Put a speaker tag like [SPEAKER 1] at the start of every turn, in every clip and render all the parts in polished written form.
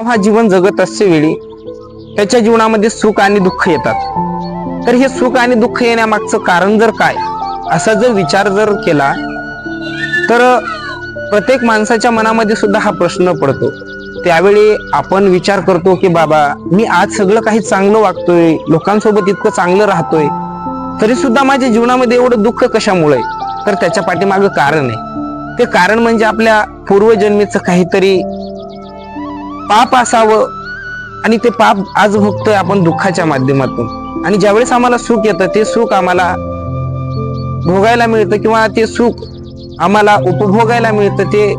[SPEAKER 1] हा जीवन जगत असते वेळी त्याच्या जीवनामध्ये सुख आणि दुःख येतात। तर हे सुख आणि दुःख येण्यामागचं कारण जर काय असा जर विचार जर केला तर प्रत्येक माणसाच्या मनामध्ये सुद्धा हा प्रश्न पडतो। त्यावेळी आपण विचार करतो की बाबा मी आज सगळं काही चांगलं वागतोय, लोकांसोबत इतकं चांगलं राहतोय, तरी सुद्धा माझ्या जीवनामध्ये एवढं दुःख कशामुळे? तर त्याच्या पाठीमागं कारण आहे। ते कारण म्हणजे आपल्या पूर्वजन्मीचं काहीतरी पाप असावं आणि ते पाप आज भोगतोय आपण दुःखाच्या माध्यमातून। आणि ज्यावेळेस आम्हाला सुख येतं ते सुख आम्हाला भोगायला मिळतं किंवा ते सुख आम्हाला उपभोगायला मिळतं, ते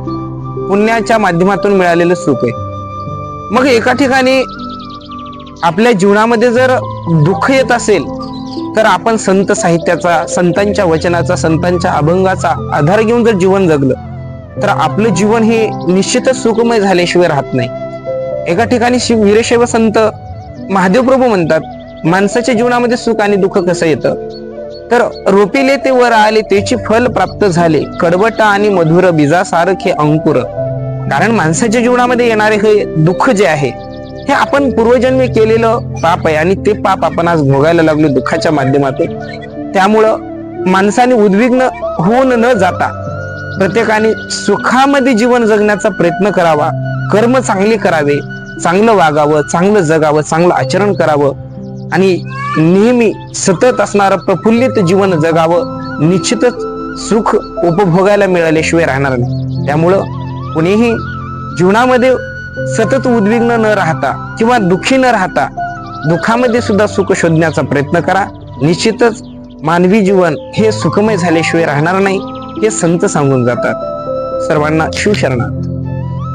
[SPEAKER 1] पुण्याच्या माध्यमातून मिळालेलं सुख आहे। मग एका ठिकाणी आपल्या जीवनामध्ये जर दुःख येत असेल तर आपण संत साहित्याचा, संतांच्या वचनाचा, संतांच्या अभंगाचा आधार घेऊन जर जीवन जगलं तर आपलं जीवन हे निश्चितच सुखमय झाल्याशिवाय राहत नाही। एका ठिकाणी वीरशैव संत महादेव प्रभू म्हणतात, माणसाच्या जीवनामध्ये सुख आणि दुःख कसं येतं तर रोपिले ते वर आले त्याची फल प्राप्त झाले, कडवट आणि मधुर बीजासारखे अंकुर। कारण माणसाच्या जीवनामध्ये येणारे हे दुःख जे आहे हे आपण पूर्वजन्मी केलेलं पाप आहे आणि ते पाप आपण आज भोगायला लागलो दुःखाच्या माध्यमातून। त्यामुळं माणसाने उद्विग्न होऊन न जाता प्रत्येकाने सुखामध्ये जीवन जगण्याचा प्रयत्न करावा, कर्म चांगले करावे, चांगलं वागावं, चांगलं जगावं, चांगलं आचरण करावं आणि नेहमी सतत असणारं प्रफुल्लित जीवन जगावं। निश्चितच सुख उपभोगायला मिळाल्याशिवाय राहणार नाही। त्यामुळं कुणीही जीवनामध्ये सतत उद्विग्न न राहता किंवा दुःखी न राहता दुःखामध्ये सुद्धा सुख शोधण्याचा प्रयत्न करा। निश्चितच मानवी जीवन हे सुखमय झाल्याशिवाय राहणार नाही, हे संत सांगून जातात। सर्वांना शिवशरणार्थ।